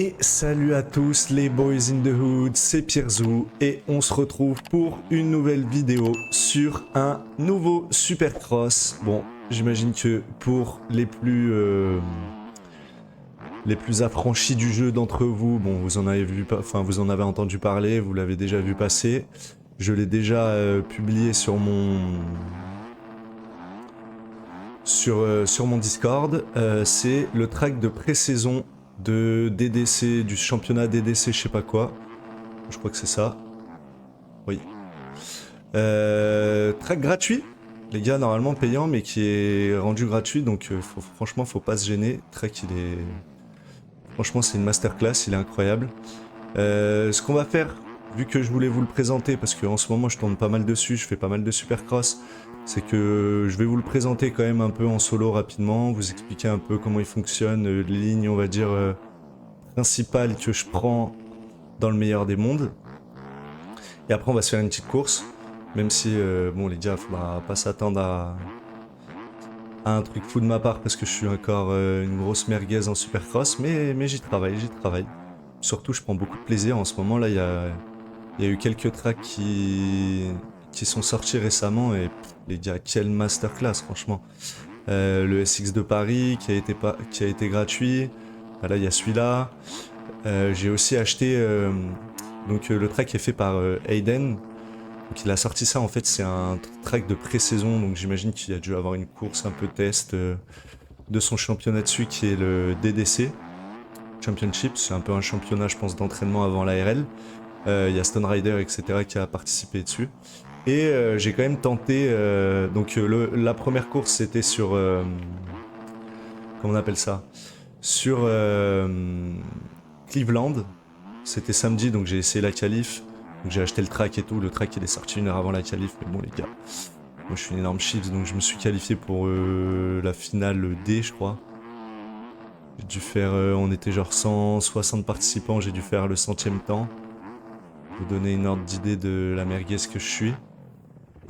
Et salut à tous les boys in the hood, c'est Pierzou et on se retrouve pour une nouvelle vidéo sur un nouveau Supercross. Bon, j'imagine que pour les plus affranchis du jeu d'entre vous, bon, vous en avez vous en avez entendu parler, vous l'avez déjà vu passer. Je l'ai déjà publié sur mon sur mon Discord. C'est le track de pré-saison de DDC, du championnat DDC, je sais pas quoi. Je crois que c'est ça. Oui. Track gratuit, les gars, normalement payant, mais qui est rendu gratuit, donc franchement, faut pas se gêner. Track, il est... Franchement, c'est une masterclass, il est incroyable. Ce qu'on va faire, vu que je voulais vous le présenter, parce qu'en ce moment, je tourne pas mal dessus, je fais pas mal de Supercross, c'est que je vais vous le présenter quand même un peu en solo rapidement, vous expliquer un peu comment il fonctionne, les lignes, on va dire, principales que je prends dans le meilleur des mondes. Et après, on va se faire une petite course, même si, bon, les gars, faudra pas s'attendre à un truc fou de ma part, parce que je suis encore une grosse merguez en Supercross, mais j'y travaille, j'y travaille. Surtout, je prends beaucoup de plaisir en ce moment, là, il y a eu quelques tracks qui sont sortis récemment et les gars, quelle masterclass franchement. Le SX de Paris qui a été gratuit. Là il y a celui-là. J'ai aussi acheté donc le track est fait par Hayden. Donc il a sorti ça, en fait c'est un track de pré-saison, donc j'imagine qu'il a dû avoir une course un peu test de son championnat dessus qui est le DDC Championship. C'est un peu un championnat je pense d'entraînement avant l'ARL. Il y a Stone Rider, etc. qui a participé dessus. Et j'ai quand même tenté... donc la première course, c'était sur... comment on appelle ça? Sur Cleveland. C'était samedi, donc j'ai essayé la qualif. Donc j'ai acheté le track et tout. Le track, il est sorti 1 heure avant la qualif. Mais bon, les gars, moi je suis une énorme chips, donc je me suis qualifié pour la finale D, je crois. J'ai dû faire... on était genre 160 participants. J'ai dû faire le 100e temps. Vous donner une ordre d'idée de la merguez que je suis.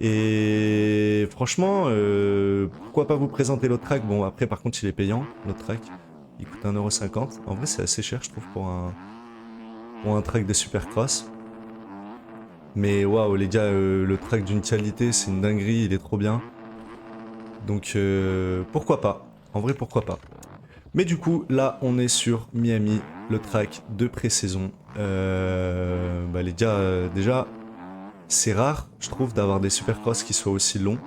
Et franchement, pourquoi pas vous présenter l'autre track? Bon, après, par contre, il est payant, l'autre track. Il coûte 1,50€. En vrai, c'est assez cher, je trouve, pour un track de Supercross. Mais waouh, les gars, le track d'une qualité, c'est une dinguerie, il est trop bien. Donc, pourquoi pas? En vrai, pourquoi pas? Mais du coup, là, on est sur Miami, le track de pré-saison. Bah, les gars, déjà, c'est rare, je trouve, d'avoir des Supercross qui soient aussi longs.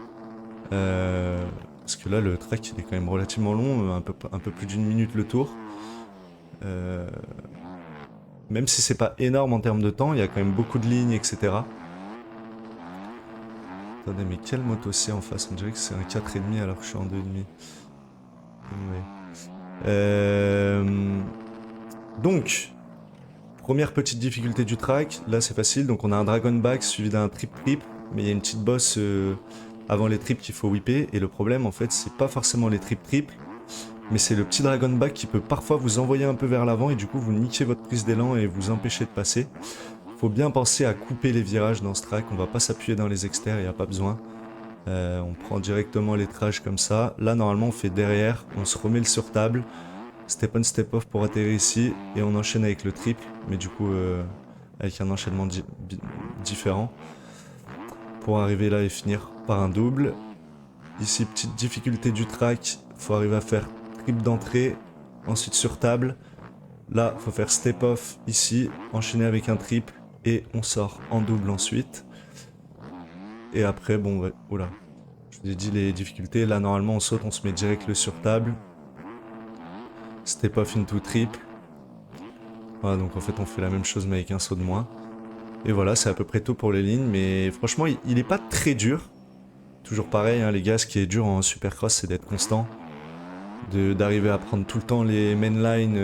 Parce que là, le track, il est quand même relativement long, un peu plus d'1 minute le tour. Même si c'est pas énorme en termes de temps, il y a quand même beaucoup de lignes, etc. Attendez, mais quelle moto c'est en face? On dirait que c'est un 4,5 alors que je suis en 2,5. Donc, première petite difficulté du track, là c'est facile, donc on a un Dragon Back suivi d'un trip, mais il y a une petite bosse avant les triples qu'il faut whipper, et le problème en fait c'est pas forcément les triples, mais c'est le petit Dragon Back qui peut parfois vous envoyer un peu vers l'avant et du coup vous niquez votre prise d'élan et vous empêchez de passer. Faut bien penser à couper les virages dans ce track, on va pas s'appuyer dans les exters, il n'y a pas besoin. On prend directement les trages comme ça, là normalement on fait derrière, on se remet le sur table. Step on, step off pour atterrir ici, et on enchaîne avec le triple, mais du coup avec un enchaînement différent, pour arriver là et finir par un double. Ici, petite difficulté du track, faut arriver à faire triple d'entrée, ensuite sur table. Là, faut faire step off ici, enchaîner avec un triple, et on sort en double ensuite. Et après, bon, ouais, oula, je vous ai dit les difficultés, là normalement on saute, on se met direct le sur table. Step off into triple. Voilà, donc en fait on fait la même chose mais avec un saut de moins. Et voilà, c'est à peu près tout pour les lignes, mais franchement il est pas très dur. Toujours pareil, hein, les gars, ce qui est dur en Supercross c'est d'être constant. D'arriver à prendre tout le temps les mainlines,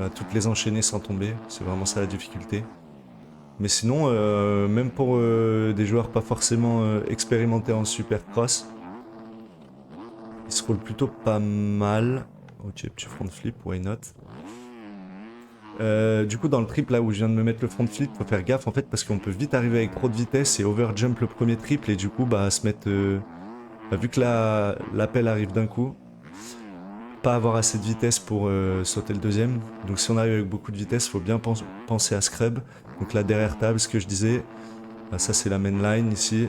à toutes les enchaîner sans tomber. C'est vraiment ça la difficulté. Mais sinon, même pour des joueurs pas forcément expérimentés en Supercross, ils se roulent plutôt pas mal. Ok, petit front flip, why not? Du coup, dans le triple, là où je viens de me mettre le front flip, faut faire gaffe en fait parce qu'on peut vite arriver avec trop de vitesse et overjump le premier triple et du coup, bah, se mettre. Vu que la pelle arrive d'un coup, pas avoir assez de vitesse pour sauter le deuxième. Donc si on arrive avec beaucoup de vitesse, il faut bien penser à scrub. Donc là derrière table, ce que je disais, bah, ça c'est la main line ici,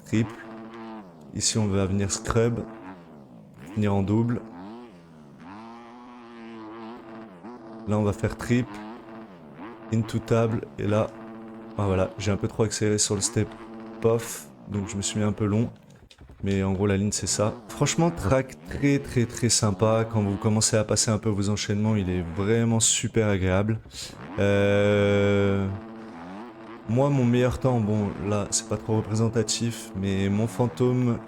triple. Ici on va venir scrub, finir en double. Là on va faire triple, into table, et là, ah voilà, j'ai un peu trop accéléré sur le step off, donc je me suis mis un peu long. Mais en gros la ligne c'est ça. Franchement track très sympa. Quand vous commencez à passer un peu vos enchaînements, il est vraiment super agréable. Moi mon meilleur temps, bon là c'est pas trop représentatif, mais mon fantôme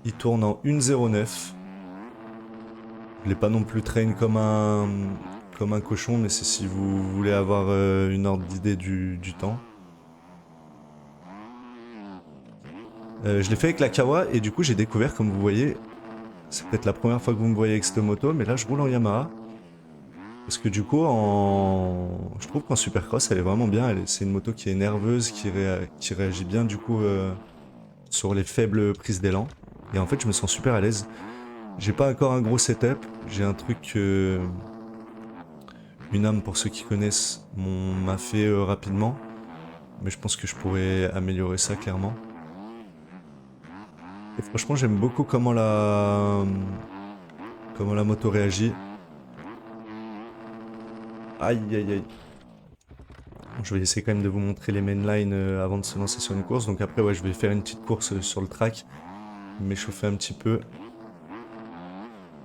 il tourne en 1.09. Je l'ai pas non plus train comme un cochon, mais c'est si vous voulez avoir une ordre d'idée du temps. Je l'ai fait avec la Kawa et du coup j'ai découvert, comme vous voyez, c'est peut-être la première fois que vous me voyez avec cette moto, mais là je roule en Yamaha. Parce que du coup, je trouve qu'en Supercross elle est vraiment bien, c'est une moto qui est nerveuse, qui réagit bien du coup sur les faibles prises d'élan. Et en fait je me sens super à l'aise. J'ai pas encore un gros setup, j'ai un truc... une âme pour ceux qui connaissent m'a fait rapidement. Mais je pense que je pourrais améliorer ça clairement. Et franchement, j'aime beaucoup comment la moto réagit. Aïe aïe aïe. Bon, je vais essayer quand même de vous montrer les mainlines avant de se lancer sur une course. Donc après, ouais, je vais faire une petite course sur le track. M'échauffer un petit peu.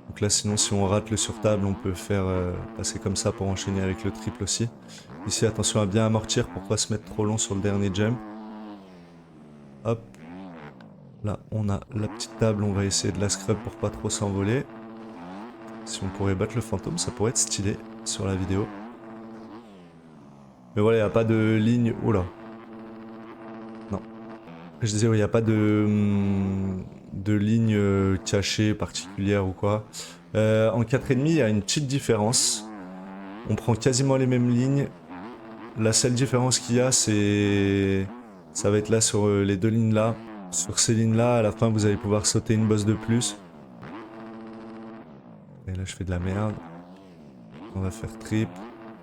Donc là, sinon, si on rate le sur-table, on peut faire passer comme ça pour enchaîner avec le triple aussi. Ici, attention à bien amortir pour pas se mettre trop long sur le dernier jump. Hop. Là, on a la petite table, on va essayer de la scrub pour pas trop s'envoler. Si on pourrait battre le fantôme, ça pourrait être stylé sur la vidéo. Mais voilà, il n'y a pas de ligne... Oh là. Non. Je disais, il n'y a pas de ligne cachée particulière ou quoi. En 4,5, il y a une petite différence. On prend quasiment les mêmes lignes. La seule différence qu'il y a, c'est... Ça va être là sur les deux lignes là. Sur ces lignes-là, à la fin, vous allez pouvoir sauter une bosse de plus. Et là, je fais de la merde. On va faire triple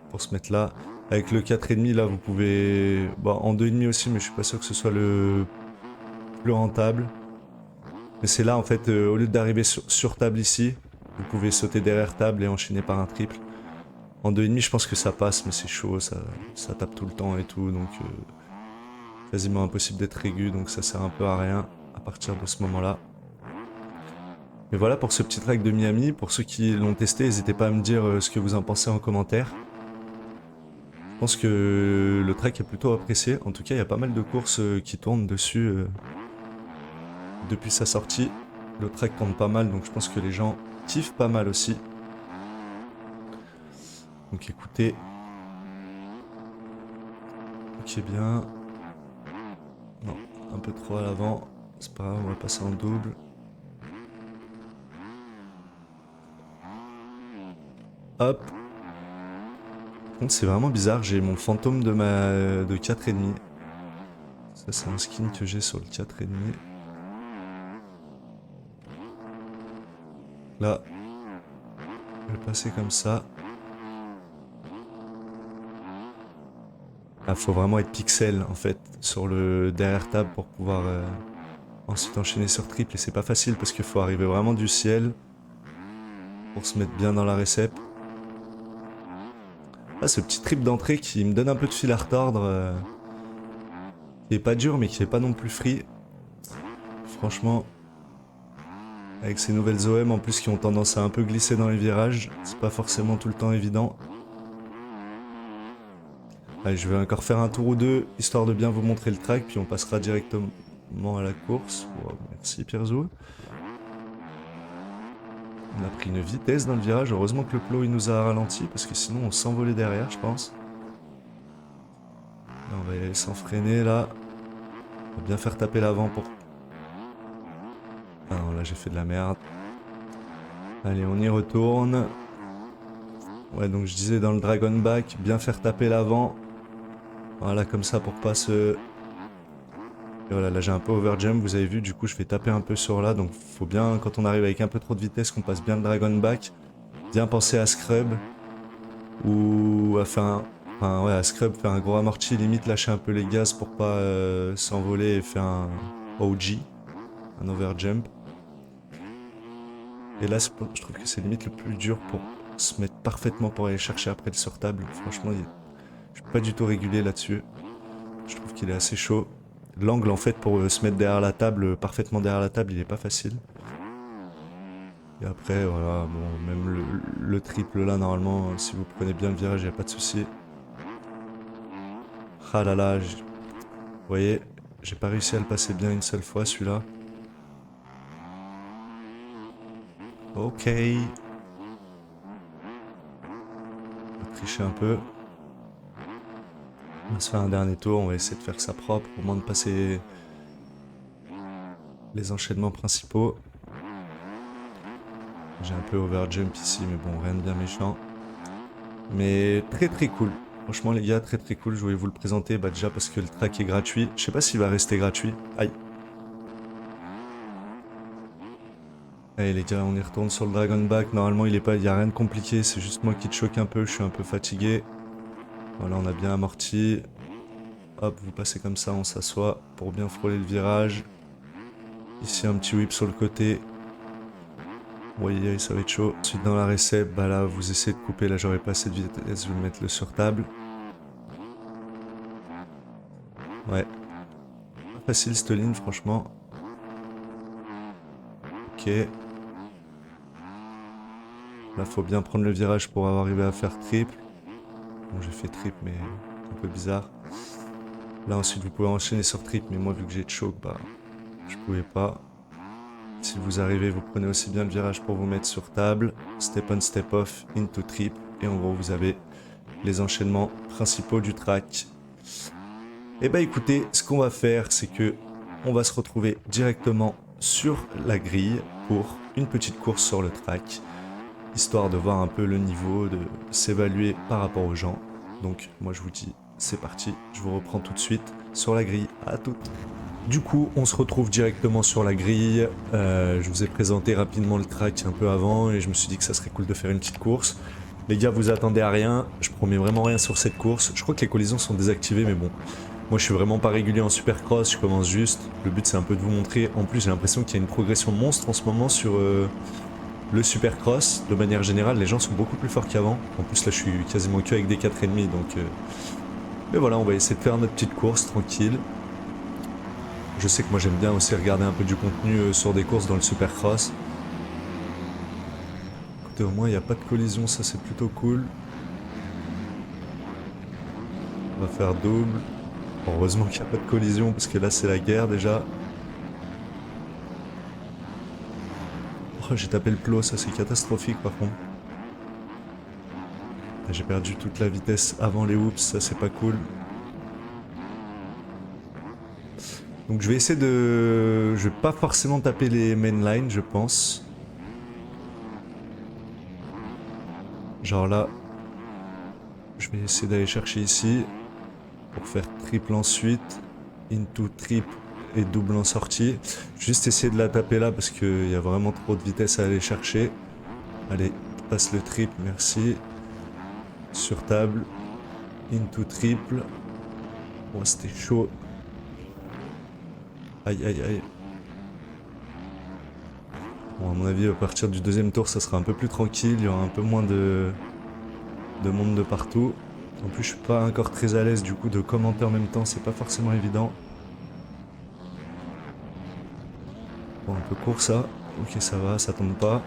pour se mettre là. Avec le 4,5, là, vous pouvez... Bon, en 2,5 aussi, mais je suis pas sûr que ce soit le plus rentable. Mais c'est là, en fait, au lieu d'arriver sur table ici, vous pouvez sauter derrière table et enchaîner par un triple. En 2,5, je pense que ça passe, mais c'est chaud, ça tape tout le temps et tout, donc... quasiment impossible d'être aigu, donc ça sert un peu à rien à partir de ce moment-là. Et voilà pour ce petit track de Miami. Pour ceux qui l'ont testé, n'hésitez pas à me dire ce que vous en pensez en commentaire. Je pense que le track est plutôt apprécié. En tout cas, il y a pas mal de courses qui tournent dessus depuis sa sortie. Le track tourne pas mal, donc je pense que les gens kiffent pas mal aussi. Donc écoutez. Ok, bien. Non, un peu trop à l'avant. C'est pas grave, on va passer en double. Hop. Par contre, c'est vraiment bizarre. J'ai mon fantôme de 4,5. Ça, c'est un skin que j'ai sur le 4,5. Là, je vais passer comme ça. Là, faut vraiment être pixel en fait sur le derrière table pour pouvoir ensuite enchaîner sur triple. Et c'est pas facile parce qu'il faut arriver vraiment du ciel pour se mettre bien dans la récep. Là, ce petit trip d'entrée qui me donne un peu de fil à retordre. Qui est pas dur mais qui est pas non plus free. Franchement, avec ces nouvelles OM en plus qui ont tendance à un peu glisser dans les virages, c'est pas forcément tout le temps évident. Allez, je vais encore faire un tour ou deux, histoire de bien vous montrer le track, puis on passera directement à la course. Wow, merci Pierzou. On a pris une vitesse dans le virage, heureusement que le plow il nous a ralenti, parce que sinon on s'envolait derrière, je pense. Là, on va y aller sans freiner, là. On va bien faire taper l'avant pour... Ah non, là j'ai fait de la merde. Allez, on y retourne. Ouais, donc je disais dans le Dragon Back, bien faire taper l'avant. Voilà, comme ça pour pas se Et voilà, là j'ai un peu overjump, vous avez vu, du coup je vais taper un peu sur là, donc faut bien, quand on arrive avec un peu trop de vitesse, qu'on passe bien le dragon back, bien penser à scrub, ou à faire un... Enfin ouais, à scrub, faire un gros amorti, limite lâcher un peu les gaz pour pas s'envoler et faire un OG, un overjump. Et là, je trouve que c'est limite le plus dur pour se mettre parfaitement pour aller chercher après le sortable. Franchement, je suis pas du tout régulier là-dessus. Je trouve qu'il est assez chaud. L'angle, en fait, pour se mettre derrière la table, parfaitement derrière la table, il est pas facile. Et après, voilà, bon, même le triple là, normalement, si vous prenez bien le virage, il n'y a pas de souci. Ah là là, vous voyez, j'ai pas réussi à le passer bien une seule fois, celui-là. Ok. On va tricher un peu. On va se faire un dernier tour, on va essayer de faire ça propre, au moins de passer les enchaînements principaux. J'ai un peu overjump ici, mais bon, rien de bien méchant. Mais très très cool. Franchement les gars, très très cool. Je voulais vous le présenter, bah déjà parce que le track est gratuit. Je sais pas s'il va rester gratuit. Aïe. Allez les gars, on y retourne sur le Dragon Back. Normalement il y a rien de compliqué, c'est juste moi qui te choque un peu, je suis un peu fatigué. Voilà, on a bien amorti. Hop, vous passez comme ça, on s'assoit pour bien frôler le virage. Ici un petit whip sur le côté. Vous voyez, ça va être chaud. Ensuite dans la recette, bah là vous essayez de couper, là j'aurais pas assez de vitesse, je vais mettre le sur table. Ouais. Pas facile cette ligne franchement. Ok. Là faut bien prendre le virage pour arriver à faire triple. Bon j'ai fait triple mais un peu bizarre. Là ensuite vous pouvez enchaîner sur triple mais moi vu que j'ai de choke, bah je pouvais pas. Si vous arrivez, vous prenez aussi bien le virage pour vous mettre sur table. Step on, step off, into triple. Et en gros vous avez les enchaînements principaux du track. Et bah écoutez, ce qu'on va faire c'est que on va se retrouver directement sur la grille pour une petite course sur le track, histoire de voir un peu le niveau, de s'évaluer par rapport aux gens. Donc moi je vous dis, c'est parti, je vous reprends tout de suite sur la grille, à toutes. Du coup, on se retrouve directement sur la grille. Je vous ai présenté rapidement le track un peu avant et je me suis dit que ça serait cool de faire une petite course. Les gars, vous attendez à rien, je promets vraiment rien sur cette course. Je crois que les collisions sont désactivées, mais bon. Moi, je suis vraiment pas régulier en supercross, je commence juste. Le but, c'est un peu de vous montrer. En plus, j'ai l'impression qu'il y a une progression monstre en ce moment sur le supercross. De manière générale, les gens sont beaucoup plus forts qu'avant. En plus, là, je suis quasiment que avec des 4,5, donc... Mais voilà, on va essayer de faire notre petite course, tranquille. Je sais que moi, j'aime bien aussi regarder un peu du contenu sur des courses dans le supercross. Écoutez, au moins, il n'y a pas de collision, ça, c'est plutôt cool. On va faire double. Heureusement qu'il n'y a pas de collision, parce que là, c'est la guerre, déjà. Oh, j'ai tapé le plot, ça, c'est catastrophique, par contre. J'ai perdu toute la vitesse avant les whoops, ça, c'est pas cool. Donc, je vais essayer de... Je vais pas forcément taper les mainlines, je pense. Genre là, je vais essayer d'aller chercher ici. Pour faire triple ensuite, into triple et double en sortie. Juste essayer de la taper là parce qu'il y a vraiment trop de vitesse à aller chercher. Allez, passe le triple, merci. Sur table, into triple. Oh, c'était chaud. Aïe, aïe, aïe. Bon, à mon avis, à partir du deuxième tour, ça sera un peu plus tranquille. Il y aura un peu moins de monde de partout. En plus, je suis pas encore très à l'aise du coup de commenter en même temps, c'est pas forcément évident. Bon, un peu court ça. Ok, ça va, ça tombe pas.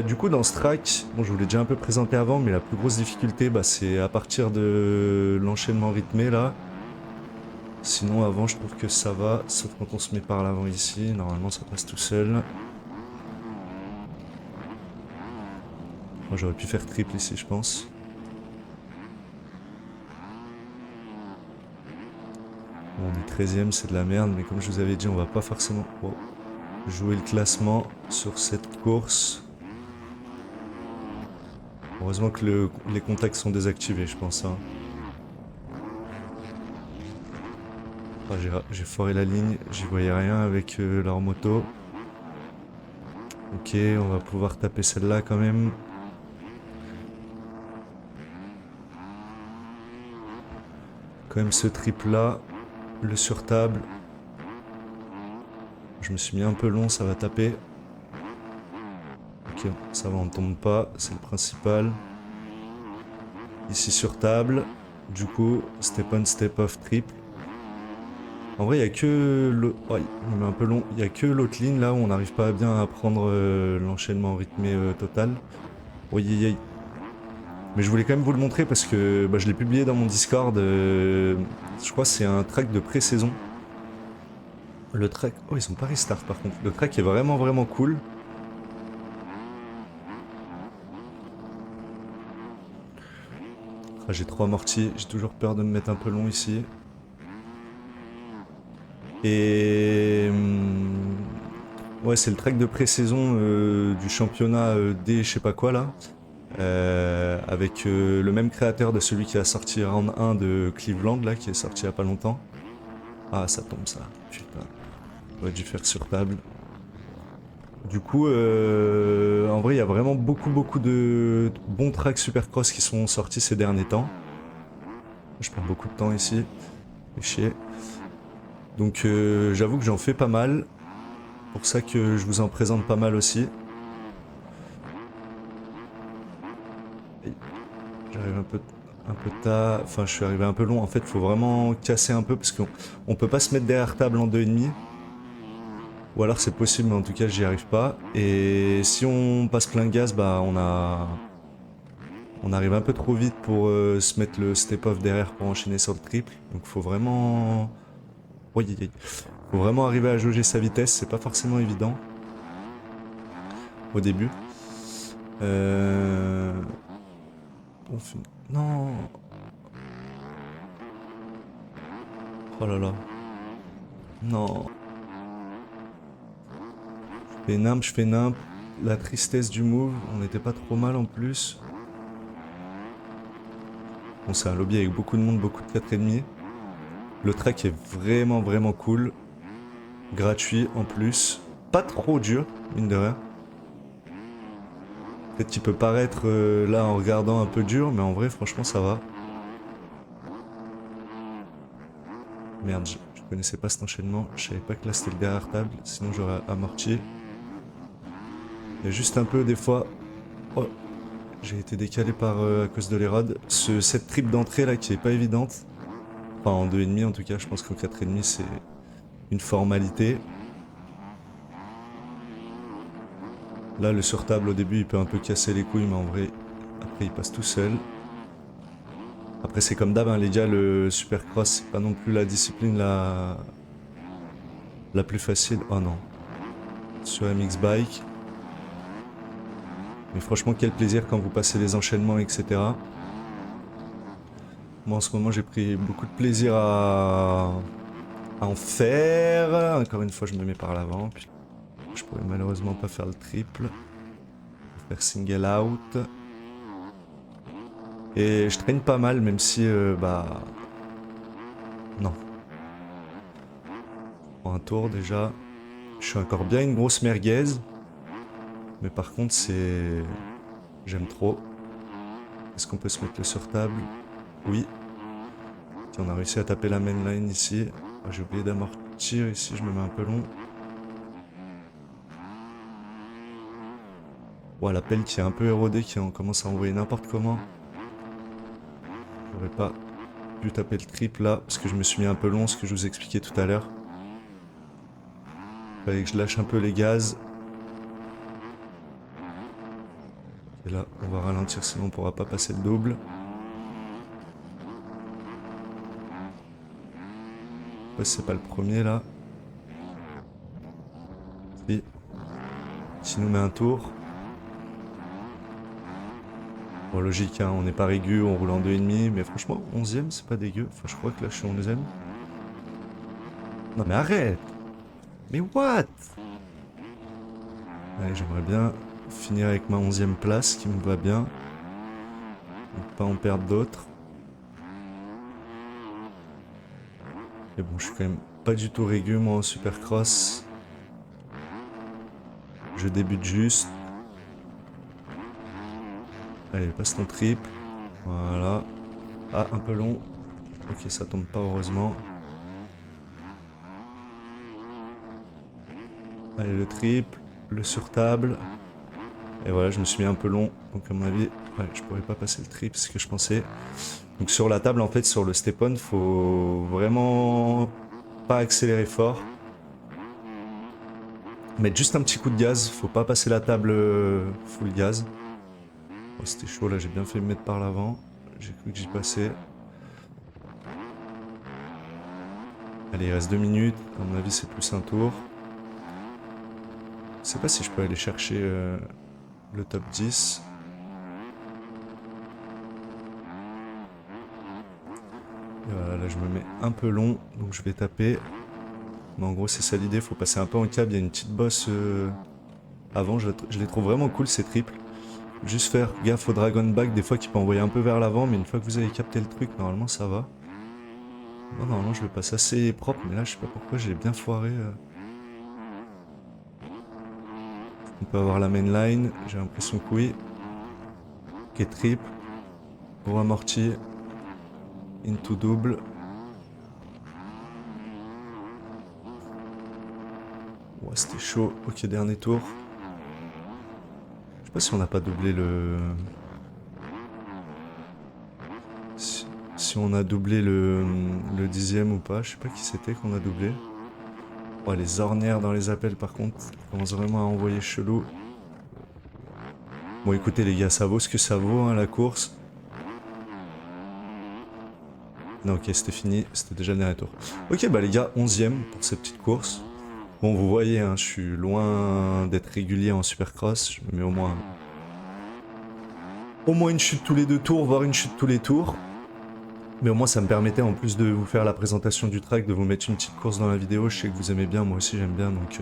Du coup, dans ce track, bon, je vous l'ai déjà un peu présenté avant, mais la plus grosse difficulté, bah, c'est à partir de l'enchaînement rythmé là. Sinon, avant, je trouve que ça va, sauf quand on se met par l'avant ici. Normalement, ça passe tout seul. Moi, j'aurais pu faire triple ici, je pense. Bon, on est 13ème, c'est de la merde, mais comme je vous avais dit, on va pas forcément jouer le classement sur cette course. Heureusement que les contacts sont désactivés, je pense. Hein. Ah, j'ai foiré la ligne, j'y voyais rien avec leur moto. Ok, on va pouvoir taper celle-là quand même. Quand même ce trip là, le sur-table. Je me suis mis un peu long, ça va taper. Ok, ça va, on tombe pas, c'est le principal. Ici sur table, du coup, step on, step off, triple. En vrai, il y a que le... Oh, il met un peu long. Il y a que l'autre ligne là où on n'arrive pas bien à prendre l'enchaînement rythmé total. Oui, oui, oui. Mais je voulais quand même vous le montrer parce que bah, je l'ai publié dans mon Discord. Je crois que c'est un track de pré-saison. Le track... Oh, ils ont pas restart par contre. Le track est vraiment vraiment cool. Ah, j'ai trop amorti. J'ai toujours peur de me mettre un peu long ici. Et... ouais, c'est le track de pré-saison du championnat D je sais pas quoi là. Avec le même créateur de celui qui a sorti Round 1 de Cleveland là, qui est sorti il y a pas longtemps. Ah, ça tombe ça. Putain. J'aurais dû faire sur table. Du coup, en vrai, il y a vraiment beaucoup de bons tracks Supercross qui sont sortis ces derniers temps. Je perds beaucoup de temps ici. Fait chier. Donc, j'avoue que j'en fais pas mal. Pour ça que je vous en présente pas mal aussi. J'arrive un peu tard. Enfin, je suis arrivé un peu long. En fait, faut vraiment casser un peu parce qu'on peut pas se mettre derrière table en 2,5. Ou alors c'est possible, mais en tout cas, j'y arrive pas. Et si on passe plein gaz, bah on arrive un peu trop vite pour se mettre le step off derrière pour enchaîner sur le triple. Donc faut vraiment... Oui, oui, oui. Faut vraiment arriver à jauger sa vitesse, c'est pas forcément évident. Au début. On fait... Non. Oh là là. Non. Je fais nimp. La tristesse du move, on n'était pas trop mal en plus. Bon, c'est un lobby avec beaucoup de monde, beaucoup de 4,5. Le track est vraiment cool. Gratuit en plus. Pas trop dur, mine de rien. Peut-être qu'il peut paraître là en regardant un peu dur, mais en vrai, franchement, ça va. Merde, je connaissais pas cet enchaînement. Je savais pas que là c'était le derrière table, sinon j'aurais amorti. Il y a juste un peu des fois. Oh, j'ai été décalé par à cause de l'érode. Cette trip d'entrée là qui est pas évidente. Enfin en 2,5 en tout cas, je pense qu'en 4,5 c'est une formalité. Là le sur-table au début il peut un peu casser les couilles, mais en vrai après il passe tout seul. Après c'est comme d'hab hein, les gars, le supercross c'est pas non plus la discipline la plus facile. Oh non. Sur MX Bike. Mais franchement quel plaisir quand vous passez les enchaînements etc. Moi en ce moment j'ai pris beaucoup de plaisir à en faire. Encore une fois je me mets par l'avant. Je pourrais malheureusement pas faire le triple. Faire single out. Et je traîne pas mal même si bah... Non. Je prends un tour déjà. Je suis encore bien une grosse merguez. Mais par contre c'est... J'aime trop. Est-ce qu'on peut se mettre le sur table? Oui. Tiens, on a réussi à taper la main line ici. Ah, j'ai oublié d'amortir ici, je me mets un peu long. Ouais, la pelle qui est un peu érodée, qui commence à envoyer n'importe comment. J'aurais pas pu taper le triple là, parce que je me suis mis un peu long, ce que je vous expliquais tout à l'heure. Fallait que je lâche un peu les gaz. Et là, on va ralentir, sinon on pourra pas passer le double. Je sais pas si c'est pas le premier là. Si. Qui nous met un tour. Bon, logique, hein, on n'est pas régu, on roule en 2,5, mais franchement, 11ème, c'est pas dégueu. Enfin, je crois que là, je suis 11ème. Non, mais arrête! Mais what? Allez, j'aimerais bien finir avec ma 11ème place, qui me va bien. Donc, pas en perdre d'autres. Mais bon, je suis quand même pas du tout régulier moi en Supercross. Je débute juste. Allez, passe ton triple. Voilà. Ah, un peu long. Ok, ça tombe pas heureusement. Allez, le triple, le sur-table. Et voilà, je me suis mis un peu long. Donc à mon avis, ouais, je pourrais pas passer le triple, c'est ce que je pensais. Donc sur la table, en fait, sur le step-on, faut vraiment pas accélérer fort. Mettre juste un petit coup de gaz, faut pas passer la table full gaz. Oh, c'était chaud là, j'ai bien fait me mettre par l'avant. J'ai cru que j'y passais. Allez, il reste 2 minutes. À mon avis, c'est plus un tour. Je sais pas si je peux aller chercher le top 10. Et voilà, là je me mets un peu long, donc je vais taper. Mais en gros, c'est ça l'idée, faut passer un peu en câble. Il y a une petite bosse avant, je les trouve vraiment cool ces triples. Juste faire gaffe au Dragon Back, des fois qui peut envoyer un peu vers l'avant, mais une fois que vous avez capté le truc, normalement ça va. Bon, normalement je le passe assez propre, mais là je sais pas pourquoi j'ai bien foiré. On peut avoir la main line, j'ai l'impression que oui. Ok, triple, gros amorti, into double. Ouais, c'était chaud. Ok, dernier tour. Je sais pas si on n'a pas doublé le... Si on a doublé le 10e ou pas. Je sais pas qui c'était qu'on a doublé. Oh, les ornières dans les appels par contre. Commence vraiment à envoyer chelou. Bon écoutez les gars, ça vaut ce que ça vaut hein, la course. Non ok, c'était fini. C'était déjà le dernier tour. Ok bah les gars, 11e pour cette petite course. Bon vous voyez, hein, je suis loin d'être régulier en Supercross. Je me mets au moins une chute tous les 2 tours, voire une chute tous les tours. Mais au moins ça me permettait en plus de vous faire la présentation du track, de vous mettre une petite course dans la vidéo. Je sais que vous aimez bien, moi aussi j'aime bien, donc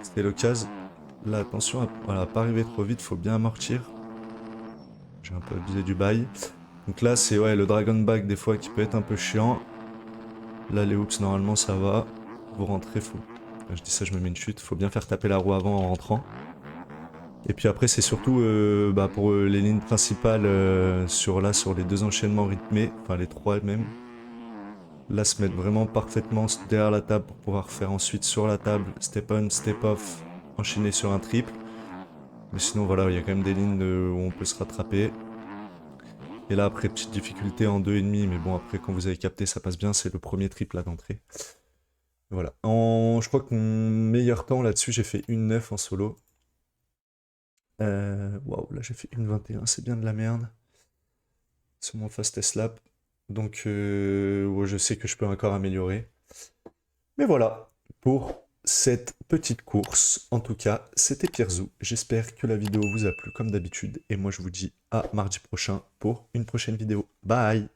c'était l'occasion. Là attention à voilà, pas arriver trop vite, faut bien amortir. J'ai un peu abusé du bail. Donc là c'est ouais, le Dragon Back des fois qui peut être un peu chiant. Là les hoops normalement ça va. Vous rentrez, faut... Je dis ça, je me mets une chute, faut bien faire taper la roue avant en rentrant. Et puis après c'est surtout pour les lignes principales sur les 2 enchaînements rythmés, enfin les 3 même. Là, se mettre vraiment parfaitement derrière la table pour pouvoir faire ensuite sur la table, step on, step off, enchaîner sur un triple. Mais sinon, voilà, il y a quand même des lignes où on peut se rattraper. Et là, après, petite difficulté en 2,5, mais bon, après, quand vous avez capté, ça passe bien, c'est le premier triple là d'entrée. Voilà. Je crois que mon meilleur temps là-dessus, j'ai fait 1,9 en solo. Waouh, là j'ai fait 1,21, c'est bien de la merde. C'est mon fastest lap. Donc, ouais, je sais que je peux encore améliorer. Mais voilà, pour cette petite course. En tout cas, c'était Pierzou. J'espère que la vidéo vous a plu comme d'habitude. Et moi, je vous dis à mardi prochain pour une prochaine vidéo. Bye!